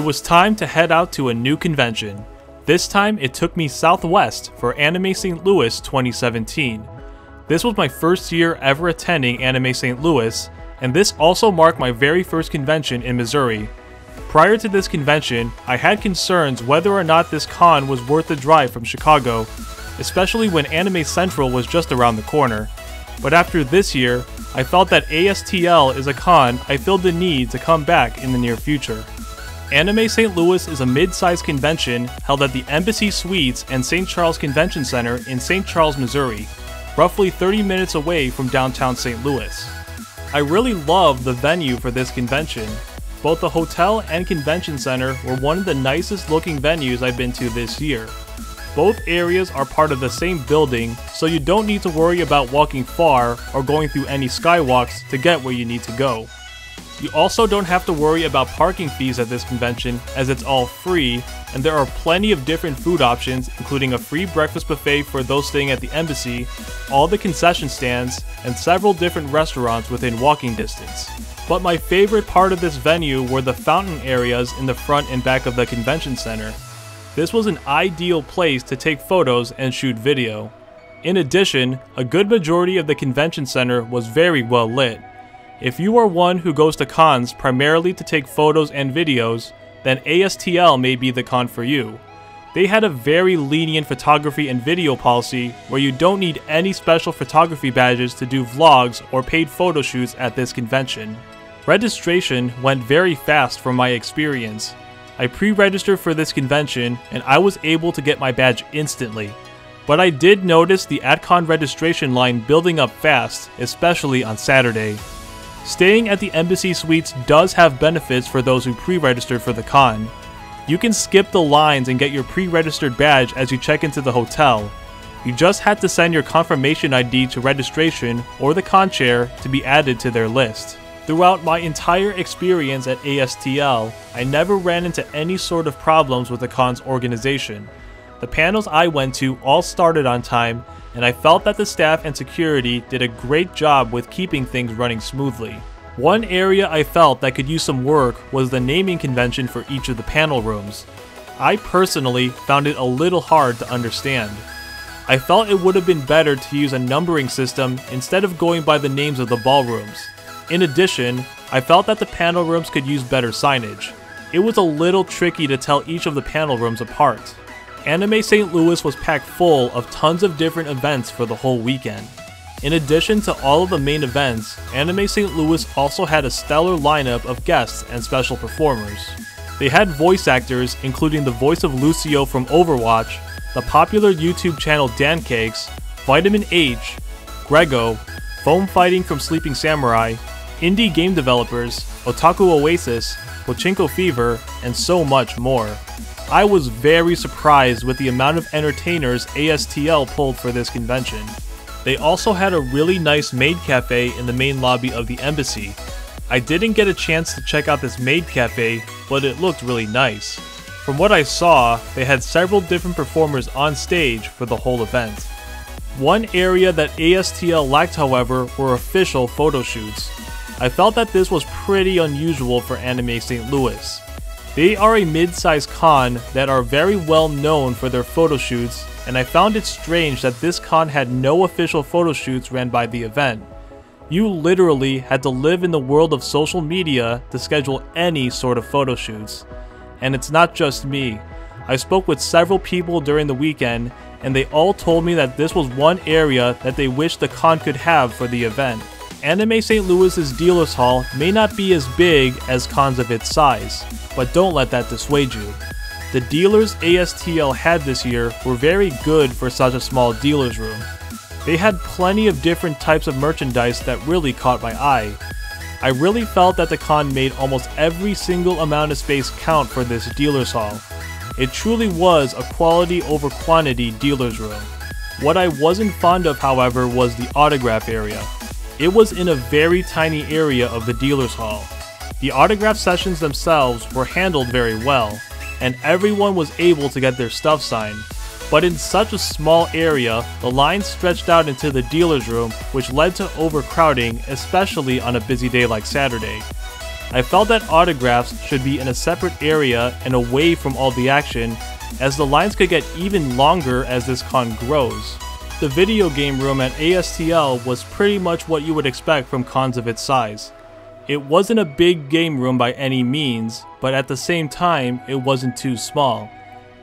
It was time to head out to a new convention. This time it took me southwest for Anime St. Louis 2017. This was my first year ever attending Anime St. Louis, and this also marked my very first convention in Missouri. Prior to this convention, I had concerns whether or not this con was worth the drive from Chicago, especially when Anime Central was just around the corner. But after this year, I felt that ASTL is a con I feel the need to come back in the near future. Anime St. Louis is a mid-sized convention held at the Embassy Suites and St. Charles Convention Center in St. Charles, Missouri, roughly 30 minutes away from downtown St. Louis. I really love the venue for this convention. Both the hotel and convention center were one of the nicest looking venues I've been to this year. Both areas are part of the same building, so you don't need to worry about walking far or going through any skywalks to get where you need to go. You also don't have to worry about parking fees at this convention, as it's all free, and there are plenty of different food options, including a free breakfast buffet for those staying at the embassy, all the concession stands, and several different restaurants within walking distance. But my favorite part of this venue were the fountain areas in the front and back of the convention center. This was an ideal place to take photos and shoot video. In addition, a good majority of the convention center was very well lit. If you are one who goes to cons primarily to take photos and videos, then ASTL may be the con for you. They had a very lenient photography and video policy where you don't need any special photography badges to do vlogs or paid photo shoots at this convention. Registration went very fast from my experience. I pre-registered for this convention and I was able to get my badge instantly. But I did notice the AtCon registration line building up fast, especially on Saturday. Staying at the Embassy Suites does have benefits for those who pre-registered for the con. You can skip the lines and get your pre-registered badge as you check into the hotel. You just had to send your confirmation ID to registration or the con chair to be added to their list. Throughout my entire experience at ASTL, I never ran into any sort of problems with the con's organization. The panels I went to all started on time, and I felt that the staff and security did a great job with keeping things running smoothly. One area I felt that could use some work was the naming convention for each of the panel rooms. I personally found it a little hard to understand. I felt it would have been better to use a numbering system instead of going by the names of the ballrooms. In addition, I felt that the panel rooms could use better signage. It was a little tricky to tell each of the panel rooms apart. Anime St. Louis was packed full of tons of different events for the whole weekend. In addition to all of the main events, Anime St. Louis also had a stellar lineup of guests and special performers. They had voice actors including the voice of Lucio from Overwatch, the popular YouTube channel Dancakes, Vitamin H, Greggo, Foam Fighting from Sleeping Samurai, indie game developers, Otaku Oasis, Pachinko Fever, and so much more. I was very surprised with the amount of entertainers ASTL pulled for this convention. They also had a really nice Maid Cafe in the main lobby of the embassy. I didn't get a chance to check out this Maid Cafe, but it looked really nice. From what I saw, they had several different performers on stage for the whole event. One area that ASTL lacked, however, were official photo shoots. I felt that this was pretty unusual for Anime St. Louis. They are a mid-sized con that are very well known for their photo shoots, and I found it strange that this con had no official photo shoots ran by the event. You literally had to live in the world of social media to schedule any sort of photo shoots. And it's not just me. I spoke with several people during the weekend, and they all told me that this was one area that they wish the con could have for the event. Anime St. Louis's dealer's hall may not be as big as cons of its size, but don't let that dissuade you. The dealers ASTL had this year were very good for such a small dealer's room. They had plenty of different types of merchandise that really caught my eye. I really felt that the con made almost every single amount of space count for this dealer's hall. It truly was a quality over quantity dealer's room. What I wasn't fond of, however, was the autograph area. It was in a very tiny area of the dealer's hall. The autograph sessions themselves were handled very well, and everyone was able to get their stuff signed. But in such a small area, the line stretched out into the dealer's room, which led to overcrowding, especially on a busy day like Saturday. I felt that autographs should be in a separate area and away from all the action, as the lines could get even longer as this con grows. The video game room at ASTL was pretty much what you would expect from cons of its size. It wasn't a big game room by any means, but at the same time, it wasn't too small.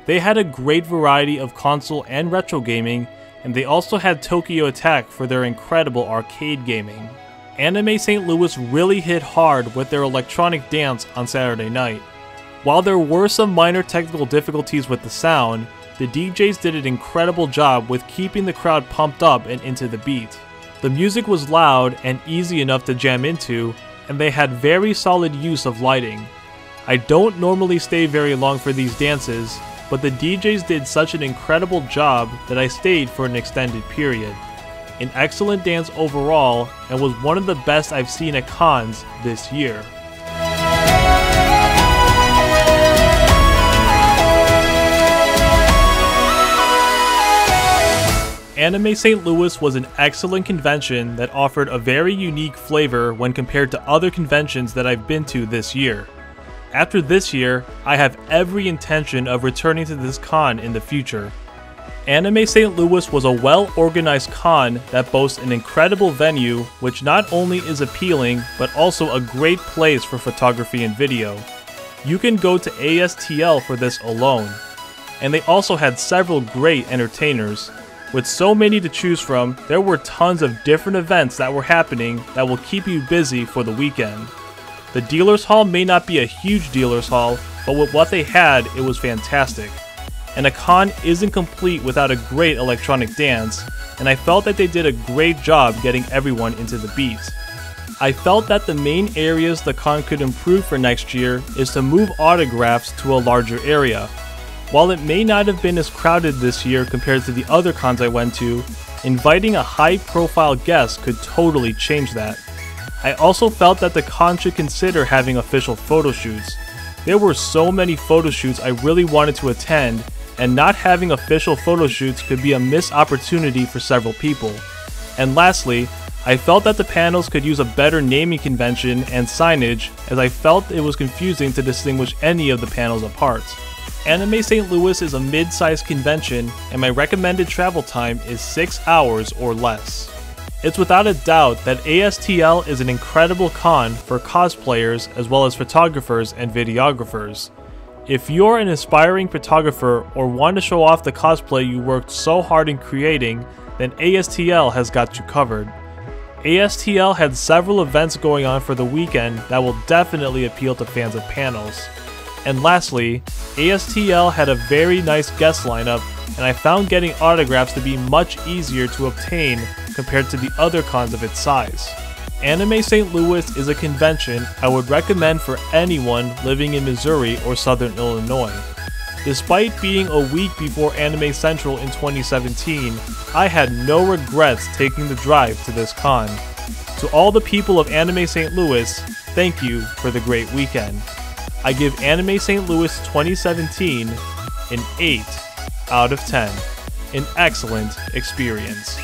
They had a great variety of console and retro gaming, and they also had Tokyo Attack for their incredible arcade gaming. Anime St. Louis really hit hard with their electronic dance on Saturday night. While there were some minor technical difficulties with the sound, the DJs did an incredible job with keeping the crowd pumped up and into the beat. The music was loud and easy enough to jam into, and they had very solid use of lighting. I don't normally stay very long for these dances, but the DJs did such an incredible job that I stayed for an extended period. An excellent dance overall, and was one of the best I've seen at cons this year. Anime St. Louis was an excellent convention that offered a very unique flavor when compared to other conventions that I've been to this year. After this year, I have every intention of returning to this con in the future. Anime St. Louis was a well-organized con that boasts an incredible venue which not only is appealing but also a great place for photography and video. You can go to ASTL for this alone. And they also had several great entertainers. With so many to choose from, there were tons of different events that were happening that will keep you busy for the weekend. The dealer's hall may not be a huge dealer's hall, but with what they had, it was fantastic. And a con isn't complete without a great electronic dance, and I felt that they did a great job getting everyone into the beat. I felt that the main areas the con could improve for next year is to move autographs to a larger area. While it may not have been as crowded this year compared to the other cons I went to, inviting a high-profile guest could totally change that. I also felt that the con should consider having official photo shoots. There were so many photo shoots I really wanted to attend, and not having official photo shoots could be a missed opportunity for several people. And lastly, I felt that the panels could use a better naming convention and signage, as I felt it was confusing to distinguish any of the panels apart. Anime St. Louis is a mid-sized convention, and my recommended travel time is 6 hours or less. It's without a doubt that ASTL is an incredible con for cosplayers as well as photographers and videographers. If you're an aspiring photographer or want to show off the cosplay you worked so hard in creating, then ASTL has got you covered. ASTL had several events going on for the weekend that will definitely appeal to fans of panels. And lastly, ASTL had a very nice guest lineup, and I found getting autographs to be much easier to obtain compared to the other cons of its size. Anime St. Louis is a convention I would recommend for anyone living in Missouri or Southern Illinois. Despite being a week before Anime Central in 2017, I had no regrets taking the drive to this con. To all the people of Anime St. Louis, thank you for the great weekend. I give Anime St. Louis 2017 an 8 out of 10. An excellent experience.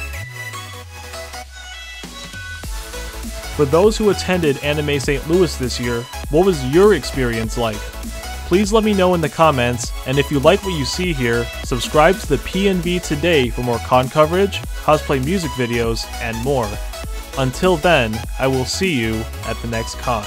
For those who attended Anime St. Louis this year, what was your experience like? Please let me know in the comments, and if you like what you see here, subscribe to the PNV today for more con coverage, cosplay music videos, and more. Until then, I will see you at the next con.